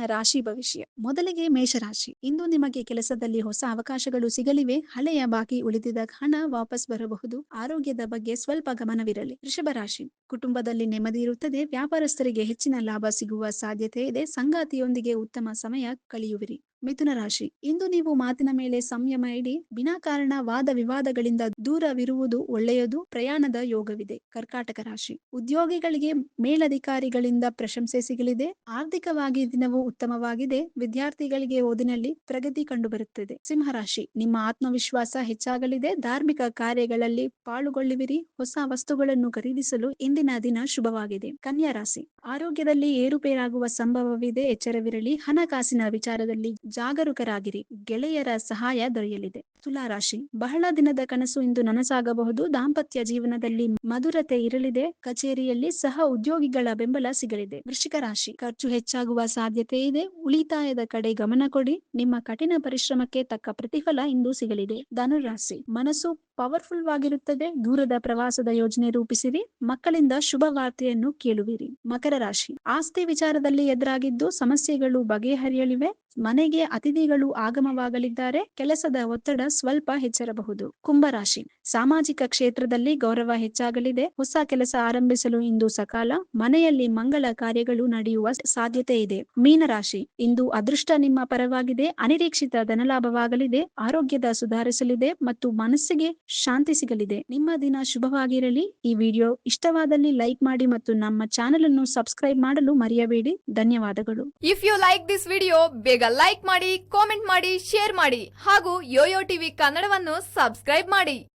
ರಾಶಿ ಭವಿಷ್ಯ. ಮೊದಲಿಗೆ ಮೇಷರಾಶಿ. ಇಂದು ನಿಮಗೆ ಕೆಲಸದಲ್ಲಿ ಹೊಸ ಅವಕಾಶಗಳು ಸಿಗಲಿವೆ. ಹಳೆಯ ಬಾಕಿ ಉಳಿದಿದ್ದ ಹಣ ವಾಪಸ್ ಬರಬಹುದು. ಆರೋಗ್ಯದ ಬಗ್ಗೆ ಸ್ವಲ್ಪ ಗಮನವಿರಲಿ. ವೃಷಭ ರಾಶಿ. ಕುಟುಂಬದಲ್ಲಿ ನೆಮ್ಮದಿ ಇರುತ್ತದೆ. ವ್ಯಾಪಾರಸ್ಥರಿಗೆ ಹೆಚ್ಚಿನ ಲಾಭ ಸಿಗುವ ಸಾಧ್ಯತೆ ಇದೆ. ಸಂಗಾತಿಯೊಂದಿಗೆ ಉತ್ತಮ ಸಮಯ ಕಳೆಯುವಿರಿ. ಮಿಥುನ ರಾಶಿ. ಇಂದು ನೀವು ಮಾತಿನ ಮೇಲೆ ಸಂಯಮ ಇಡಿ. ವಿನಾಕಾರಣ ವಾದ ವಿವಾದಗಳಿಂದ ದೂರವಿರುವುದು ಒಳ್ಳೆಯದು. ಪ್ರಯಾಣದ ಯೋಗವಿದೆ. ಕರ್ಕಾಟಕ ರಾಶಿ. ಉದ್ಯೋಗಿಗಳಿಗೆ ಮೇಲಧಿಕಾರಿಗಳಿಂದ ಪ್ರಶಂಸೆ ಸಿಗಲಿದೆ. ಆರ್ಥಿಕವಾಗಿ ದಿನವೂ ಉತ್ತಮವಾಗಿದೆ. ವಿದ್ಯಾರ್ಥಿಗಳಿಗೆ ಓದಿನಲ್ಲಿ ಪ್ರಗತಿ ಕಂಡುಬರುತ್ತದೆ. ಸಿಂಹರಾಶಿ. ನಿಮ್ಮ ಆತ್ಮವಿಶ್ವಾಸ ಹೆಚ್ಚಾಗಲಿದೆ. ಧಾರ್ಮಿಕ ಕಾರ್ಯಗಳಲ್ಲಿ ಪಾಲ್ಗೊಳ್ಳುವಿರಿ. ಹೊಸ ವಸ್ತುಗಳನ್ನು ಖರೀದಿಸಲು ಇಂದಿನ ದಿನ ಶುಭವಾಗಿದೆ. ಕನ್ಯಾ ರಾಶಿ. ಆರೋಗ್ಯದಲ್ಲಿ ಏರುಪೇರಾಗುವ ಸಂಭವವಿದೆ. ಎಚ್ಚರವಿರಲಿ. ಹಣಕಾಸಿನ ವಿಚಾರದಲ್ಲಿ ಜಾಗರೂಕರಾಗಿರಿ. ಗೆಳೆಯರ ಸಹಾಯ ದೊರೆಯಲಿದೆ. ತುಲಾ ರಾಶಿ. ಬಹಳ ದಿನದ ಕನಸು ಇಂದು ನನಸಾಗಬಹುದು. ದಾಂಪತ್ಯ ಜೀವನದಲ್ಲಿ ಮಧುರತೆ ಇರಲಿದೆ. ಕಚೇರಿಯಲ್ಲಿ ಸಹ ಉದ್ಯೋಗಿಗಳ ಬೆಂಬಲ ಸಿಗಲಿದೆ. ವೃಶ್ಚಿಕ ರಾಶಿ. ಖರ್ಚು ಹೆಚ್ಚಾಗುವ ಸಾಧ್ಯತೆ ಇದೆ. ಉಳಿತಾಯದ ಕಡೆ ಗಮನ ಕೊಡಿ. ನಿಮ್ಮ ಕಠಿಣ ಪರಿಶ್ರಮಕ್ಕೆ ತಕ್ಕ ಪ್ರತಿಫಲ ಇಂದು ಸಿಗಲಿದೆ. ಧನುರಾಶಿ. ಮನಸ್ಸು ಪವರ್ಫುಲ್ ವಾಗಿರುತ್ತದೆ. ದೂರದ ಪ್ರವಾಸದ ಯೋಜನೆ ರೂಪಿಸಿರಿ. ಮಕ್ಕಳಿಂದ ಶುಭ ವಾರ್ತೆಯನ್ನು ಕೇಳುವಿರಿ. ಮಕರ ರಾಶಿ. ಆಸ್ತಿ ವಿಚಾರದಲ್ಲಿ ಎದುರಾಗಿದ್ದು ಸಮಸ್ಯೆಗಳು ಬಗೆಹರಿಯಲಿವೆ. ಮನೆಗೆ ಅತಿಥಿಗಳು ಆಗಮವಾಗಲಿದ್ದಾರೆ. ಕೆಲಸದ ಒತ್ತಡ ಸ್ವಲ್ಪ ಹೆಚ್ಚಿರಬಹುದು. ಕುಂಭರಾಶಿ. ಸಾಮಾಜಿಕ ಕ್ಷೇತ್ರದಲ್ಲಿ ಗೌರವ ಹೆಚ್ಚಾಗಲಿದೆ. ಹೊಸ ಕೆಲಸ ಆರಂಭಿಸಲು ಇಂದು ಸಕಾಲ. ಮನೆಯಲ್ಲಿ ಮಂಗಳ ಕಾರ್ಯಗಳು ನಡೆಯುವ ಸಾಧ್ಯತೆ ಇದೆ. ಮೀನರಾಶಿ. ಇಂದು ಅದೃಷ್ಟ ನಿಮ್ಮ ಪರವಾಗಿದೆ. ಅನಿರೀಕ್ಷಿತ ಧನಲಾಭವಾಗಲಿದೆ. ಆರೋಗ್ಯದ ಸುಧಾರಿಸಲಿದೆ ಮತ್ತು ಮನಸ್ಸಿಗೆ ಶಾಂತಿ ಸಿಗಲಿದೆ. ನಿಮ್ಮ ದಿನ ಶುಭವಾಗಿರಲಿ. ಈ ವಿಡಿಯೋ ಇಷ್ಟವಾದಲ್ಲಿ ಲೈಕ್ ಮಾಡಿ ಮತ್ತು ನಮ್ಮ ಚಾನೆಲ್ ಅನ್ನು ಸಬ್ಸ್ಕ್ರೈಬ್ ಮಾಡಲು ಮರೆಯಬೇಡಿ. ಧನ್ಯವಾದಗಳು. If you like this video ಬೇಗ ಲೈಕ್ ಮಾಡಿ, ಕಾಮೆಂಟ್ ಮಾಡಿ, ಶೇರ್ ಮಾಡಿ ಹಾಗೂ ಯೋಯೋ ಟಿವಿ ಕನ್ನಡವನ್ನು ಸಬ್ಸ್ಕ್ರೈಬ್ ಮಾಡಿ.